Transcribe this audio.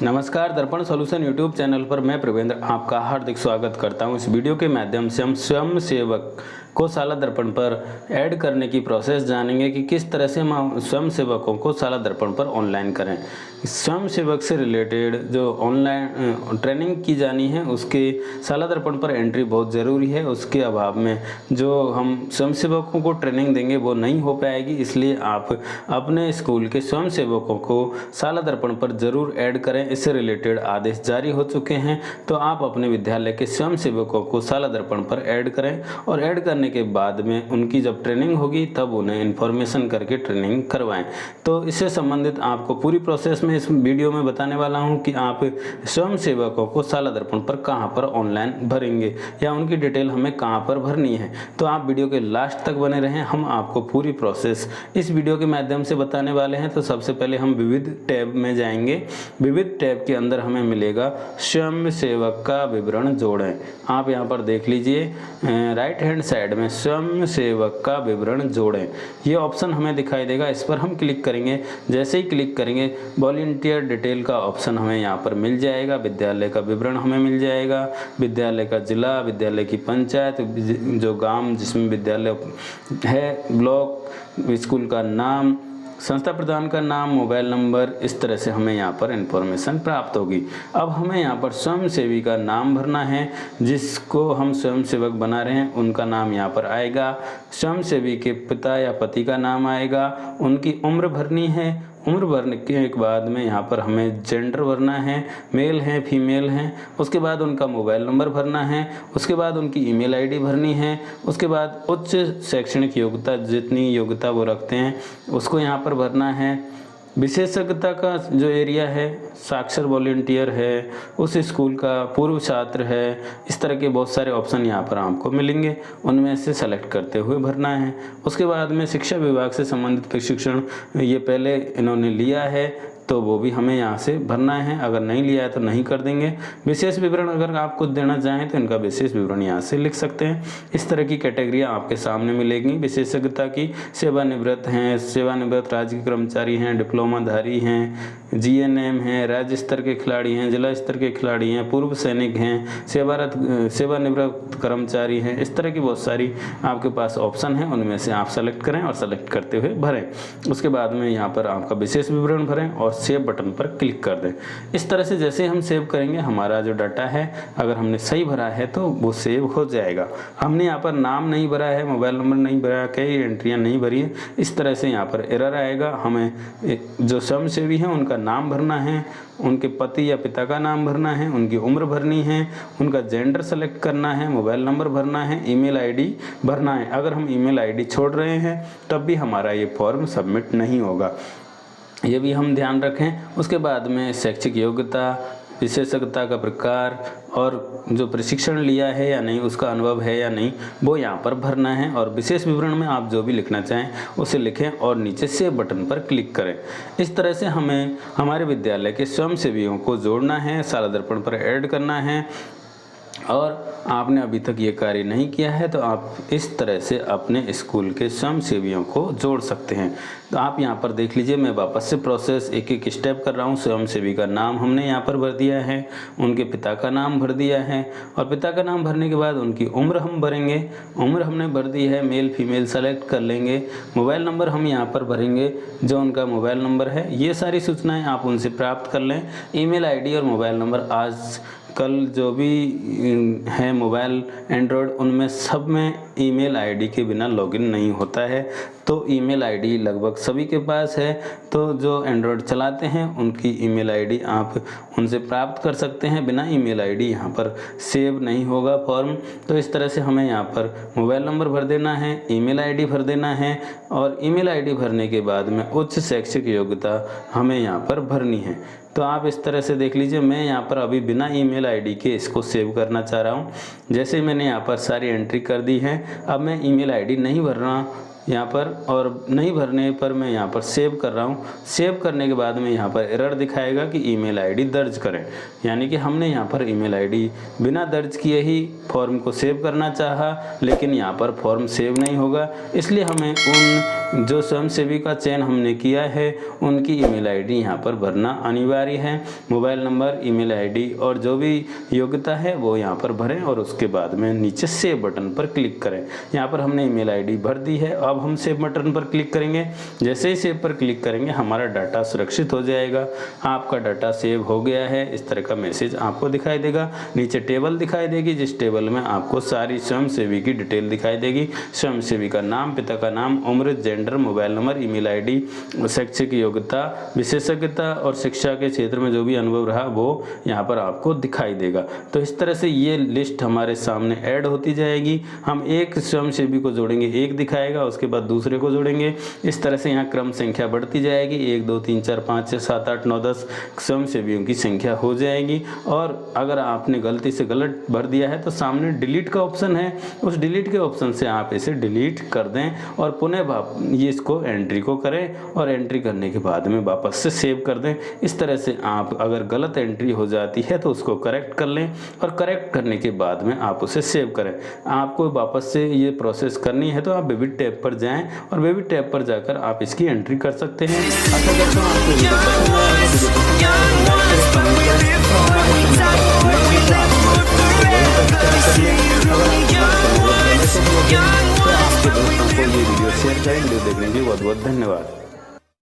नमस्कार, दर्पण solution YouTube channel पर मैं प्रवेंद्र आपका हार्दिक स्वागत करता हूं। इस वीडियो के माध्यम से हम स्वयं सेवक को साला दर्पण पर ऐड करने की प्रोसेस जानेंगे कि किस तरह से हम स्वयं सेवकों को साला दर्पण पर ऑनलाइन करें। स्वयं सेवक से रिलेटेड जो ऑनलाइन ट्रेनिंग की जानी है उसके साला दर्पण पर एंट्री बहुत ज़रूरी है। उसके अभाव में जो हम स्वयं सेवकों को ट्रेनिंग देंगे वो नहीं हो पाएगी, इसलिए आप अपने स्कूल के स्वयं सेवकों को साला दर्पण पर ज़रूर ऐड करें। इससे रिलेटेड आदेश जारी हो चुके हैं, तो आप अपने विद्यालय के स्वयं सेवकों को साला दर्पण पर ऐड करें और ऐड करने के बाद में उनकी जब ट्रेनिंग होगी तब उन्हें इन्फॉर्मेशन करके ट्रेनिंग करवाएं। तो इससे संबंधित आपको पूरी प्रोसेस में इस वीडियो में बताने वाला हूं कि आप स्वयं सेवकों को साला दर्पण पर कहां पर ऑनलाइन भरेंगे या उनकी डिटेल हमें कहां पर भरनी है। तो आप वीडियो के लास्ट तक बने रहें, हम आपको पूरी प्रोसेस इस वीडियो के माध्यम से बताने वाले हैं। तो सबसे पहले हम विविध टैब में जाएंगे। विविध टैब के अंदर हमें मिलेगा स्वयं सेवक का विवरण जोड़ें। आप यहाँ पर देख लीजिए राइट हैंड साइड में स्वयं सेवक का विवरण जोड़ें, ये ऑप्शन हमें दिखाई देगा। इस पर हम क्लिक करेंगे। जैसे ही क्लिक करेंगे वॉलंटियर डिटेल का ऑप्शन हमें यहाँ पर मिल जाएगा। विद्यालय का विवरण हमें मिल जाएगा, विद्यालय का जिला, विद्यालय की पंचायत, जो गांव जिसमें विद्यालय है, ब्लॉक, स्कूल का नाम, संस्था प्रधान का नाम, मोबाइल नंबर, इस तरह से हमें यहाँ पर इन्फॉर्मेशन प्राप्त होगी। अब हमें यहाँ पर स्वयं सेवी का नाम भरना है, जिसको हम स्वयं सेवक बना रहे हैं उनका नाम यहाँ पर आएगा। स्वयं सेवी के पिता या पति का नाम आएगा, उनकी उम्र भरनी है। उम्र भरने के बाद में यहाँ पर हमें जेंडर भरना है, मेल हैं फीमेल हैं। उसके बाद उनका मोबाइल नंबर भरना है, उसके बाद उनकी ईमेल आईडी भरनी है, उसके बाद उच्च शैक्षणिक योग्यता जितनी योग्यता वो रखते हैं उसको यहाँ पर भरना है। विशेषज्ञता का जो एरिया है, साक्षर वॉलंटियर है, उस स्कूल का पूर्व छात्र है, इस तरह के बहुत सारे ऑप्शन यहाँ पर आपको मिलेंगे, उनमें से सेलेक्ट करते हुए भरना है। उसके बाद में शिक्षा विभाग से संबंधित प्रशिक्षण ये पहले इन्होंने लिया है तो वो भी हमें यहाँ से भरना है, अगर नहीं लिया है तो नहीं कर देंगे। विशेष विवरण अगर आप कुछ देना चाहें तो इनका विशेष विवरण यहाँ से लिख सकते हैं। इस तरह की कैटेगरियाँ आपके सामने मिलेंगी। विशेषज्ञता की सेवानिवृत्त हैं, सेवानिवृत्त राज्य के कर्मचारी हैं, डिप्लोमाधारी हैं, जीएनएम हैं, राज्य स्तर के खिलाड़ी हैं, जिला स्तर के खिलाड़ी हैं, पूर्व सैनिक हैं, सेवानिवृत्त कर्मचारी हैं। इस तरह की बहुत सारी आपके पास ऑप्शन है, उनमें से आप सेलेक्ट करें और सेलेक्ट करते हुए भरें। उसके बाद में यहाँ पर आपका विशेष विवरण भरें और सेव बटन पर क्लिक कर दें। इस तरह से जैसे हम सेव करेंगे हमारा जो डाटा है अगर हमने सही भरा है तो वो सेव हो जाएगा। हमने यहाँ पर नाम नहीं भरा है, मोबाइल नंबर नहीं भरा, कई एंट्रियाँ नहीं भरी है, इस तरह से यहाँ पर एरर आएगा। हमें जो स्वयं सेवी हैं उनका नाम भरना है, उनके पति या पिता का नाम भरना है, उनकी उम्र भरनी है, उनका जेंडर सेलेक्ट करना है, मोबाइल नंबर भरना है, ईमेल आईडी भरना है। अगर हम ईमेल आईडी छोड़ रहे हैं तब भी हमारा ये फॉर्म सबमिट नहीं होगा, ये भी हम ध्यान रखें। उसके बाद में शैक्षिक योग्यता, विशेषज्ञता का प्रकार और जो प्रशिक्षण लिया है या नहीं, उसका अनुभव है या नहीं, वो यहाँ पर भरना है। और विशेष विवरण में आप जो भी लिखना चाहें उसे लिखें और नीचे सेव बटन पर क्लिक करें। इस तरह से हमें हमारे विद्यालय के स्वयं सेवियों को जोड़ना है, साला दर्पण पर ऐड करना है। और आपने अभी तक ये कार्य नहीं किया है तो आप इस तरह से अपने स्कूल के स्वयं सेवियों को जोड़ सकते हैं। तो आप यहाँ पर देख लीजिए, मैं वापस से प्रोसेस एक एक स्टेप कर रहा हूँ। स्वयं सेवी का नाम हमने यहाँ पर भर दिया है, उनके पिता का नाम भर दिया है और पिता का नाम भरने के बाद उनकी उम्र हम भरेंगे। उम्र हमने भर दी है, मेल फीमेल सेलेक्ट कर लेंगे। मोबाइल नंबर हम यहाँ पर भरेंगे, जो उनका मोबाइल नंबर है। ये सारी सूचनाएँ आप उनसे प्राप्त कर लें। ईमेल आईडी और मोबाइल नंबर आज कल जो भी है मोबाइल एंड्रॉयड उनमें सब में ईमेल आईडी के बिना लॉगिन नहीं होता है। तो ईमेल आईडी लगभग सभी के पास है, तो जो एंड्रॉयड चलाते हैं उनकी ईमेल आईडी आप उनसे प्राप्त कर सकते हैं। बिना ईमेल आईडी यहाँ पर सेव नहीं होगा फॉर्म। तो इस तरह से हमें यहाँ पर मोबाइल नंबर भर देना है, ईमेल आईडी भर देना है और ईमेल आईडी भरने के बाद में उच्च शैक्षिक योग्यता हमें यहाँ पर भरनी है। तो आप इस तरह से देख लीजिए, मैं यहाँ पर अभी बिना ईमेल आईडी के इसको सेव करना चाह रहा हूँ। जैसे मैंने यहाँ पर सारी एंट्री कर दी है, अब मैं ईमेल आईडी नहीं भर रहा, यहाँ पर, और नहीं भरने पर मैं यहाँ पर सेव कर रहा हूँ। सेव करने के बाद में यहाँ पर एरर दिखाएगा कि ईमेल आईडी दर्ज करें, यानी कि हमने यहाँ पर ईमेल आईडी बिना दर्ज किए ही फॉर्म को सेव करना चाहा, लेकिन यहाँ पर फॉर्म सेव नहीं होगा। इसलिए हमें उन जो स्वयंसेवी का चयन हमने किया है उनकी ईमेल आईडी यहाँ पर भरना अनिवार्य है। मोबाइल नंबर, ईमेल आईडी और जो भी योग्यता है वो यहाँ पर भरें और उसके बाद में नीचे सेव बटन पर क्लिक करें। यहाँ पर हमने ईमेल आईडी भर दी है। अब हम सेव बटन पर क्लिक करेंगे। जैसे ही सेव पर क्लिक करेंगे हमारा डाटा सुरक्षित हो जाएगा। आपका डाटा सेव हो गया है, इस तरह का मैसेज आपको दिखाई देगा। नीचे टेबल दिखाई देगी, जिस टेबल में आपको सारी स्वयंसेवी की डिटेल दिखाई देगी। स्वयंसेवी का नाम, पिता का नाम, उम्र, gender, mobile number, email ID, शैक्षिक योग्यता, विशेषज्ञता और शिक्षा के क्षेत्र में जो भी अनुभव रहा वो यहाँ पर आपको दिखाई देगा। तो इस तरह से ये लिस्ट हमारे सामने ऐड होती जाएगी। हम एक स्वयंसेवी को जोड़ेंगे, एक दिखाएगा, उसके बाद दूसरे को जोड़ेंगे। इस तरह से यहाँ क्रम संख्या बढ़ती जाएगी। 1 2 3 4 5 6 7 8 9 10 स्वयंसेवियों की संख्या हो जाएगी। और अगर आपने गलती से गलत भर दिया है तो सामने डिलीट का ऑप्शन है, उस डिलीट के ऑप्शन से आप इसे डिलीट कर दें और पुनः ये इसको एंट्री को करें और एंट्री करने के बाद में वापस से सेव कर दें। इस तरह से आप अगर गलत एंट्री हो जाती है तो उसको करेक्ट कर लें और करेक्ट करने के बाद में आप उसे सेव करें। आपको वापस से ये प्रोसेस करनी है तो आप बेबी टैब पर जाएं और बेबी टैब पर जाकर आप इसकी एंट्री कर सकते हैं। आशा करता हूं आपको वीडियो पसंद आया। ये वीडियो शेयर करें। वीडियो देखने के लिए बहुत बहुत धन्यवाद।